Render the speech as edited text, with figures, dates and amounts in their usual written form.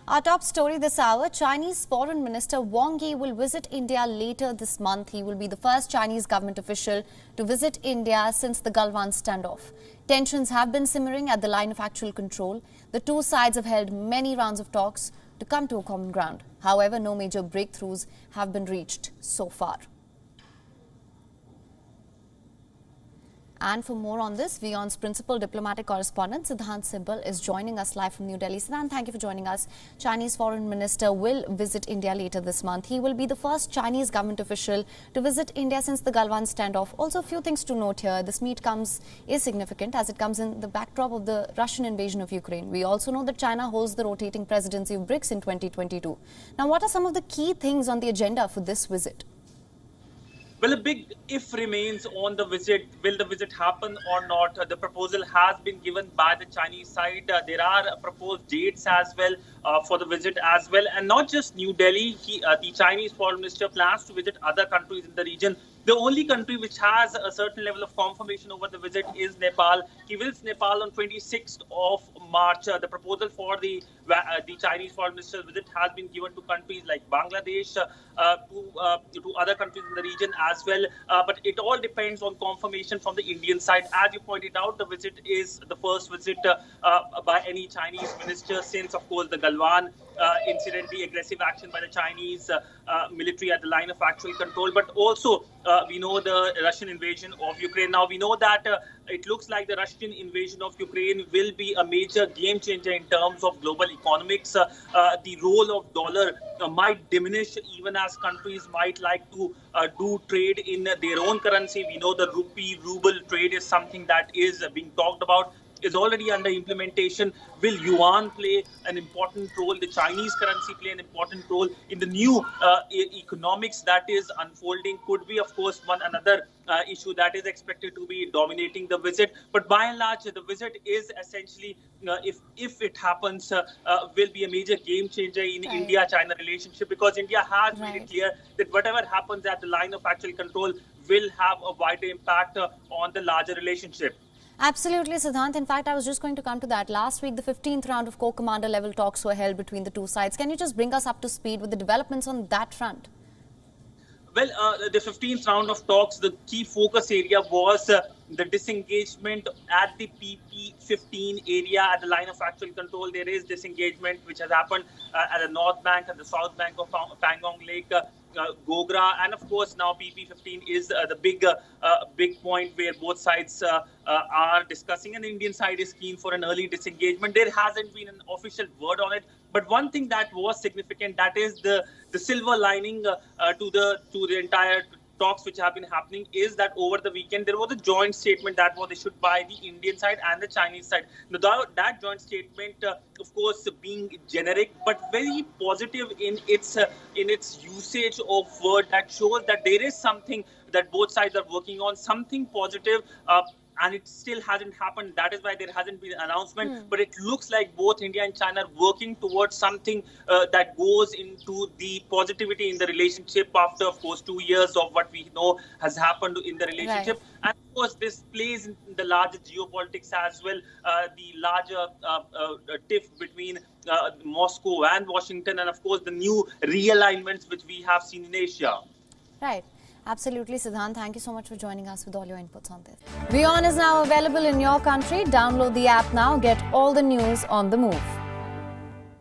Our top story this hour, Chinese Foreign Minister Wang Yi will visit India later this month. He will be the first Chinese government official to visit India since the Galwan standoff. Tensions have been simmering at the line of actual control. The two sides have held many rounds of talks to come to a common ground. However, no major breakthroughs have been reached so far. And for more on this, WION's principal diplomatic correspondent Siddhant Sibbal is joining us live from New Delhi. Siddhant, thank you for joining us. Chinese Foreign Minister will visit India later this month. He will be the first Chinese government official to visit India since the Galwan standoff. Also, a few things to note here. This meet is significant as it comes in the backdrop of the Russian invasion of Ukraine. We also know that China holds the rotating presidency of BRICS in 2022. Now, what are some of the key things on the agenda for this visit? Well, a big if remains on the visit. Will the visit happen or not? The proposal has been given by the Chinese side. There are proposed dates as well for the visit as well. And not just New Delhi, the Chinese Foreign Minister plans to visit other countries in the region. The only country which has a certain level of confirmation over the visit is Nepal. He visits Nepal on 26th of March. The proposal for the Chinese Foreign Minister's visit has been given to countries like Bangladesh, to other countries in the region as well. But it all depends on confirmation from the Indian side. As you pointed out, the visit is the first visit by any Chinese minister since, of course, the Galwan incident, the aggressive action by the Chinese military at the line of actual control. But also, we know the Russian invasion of Ukraine. Now, we know that it looks like the Russian invasion of Ukraine will be a major game changer in terms of global economics. The role of dollar might diminish even as countries might like to do trade in their own currency. We know the rupee-ruble trade is something that is being talked about, is already under implementation. Will yuan play an important role? The Chinese currency play an important role in the new economics that is unfolding? Could be, of course, one another issue that is expected to be dominating the visit. But by and large, the visit is essentially, if it happens, will be a major game changer in India-China relationship, because India has made it clear that whatever happens at the line of actual control will have a wider impact on the larger relationship. Absolutely, Siddhant. In fact, I was just going to come to that. Last week, the 15th round of co-commander level talks were held between the two sides. Can you just bring us up to speed with the developments on that front? Well, the 15th round of talks, the key focus area was the disengagement at the PP-15 area at the line of actual control. There is disengagement which has happened at the north bank and the south bank of Pangong Lake, Gogra, and of course now PP-15 is the big point where both sides are discussing, and the Indian side is keen for an early disengagement. There hasn't been an official word on it, but one thing that was significant, that is the silver lining to the entire talks which have been happening, is that over the weekend there was a joint statement that was issued by the Indian side and the Chinese side. Now, that joint statement, of course, being generic but very positive in its usage of word, that shows that there is something that both sides are working on, something positive. And it still hasn't happened. That is why there hasn't been an announcement. But it looks like both India and China are working towards something that goes into the positivity in the relationship after, of course, 2 years of what we know has happened in the relationship. And of course, this plays in the larger geopolitics as well, the larger tiff between Moscow and Washington, and of course, the new realignments which we have seen in Asia. Right. Absolutely, Siddhant. Thank you so much for joining us with all your inputs on this. WION is now available in your country. Download the app now. Get all the news on the move.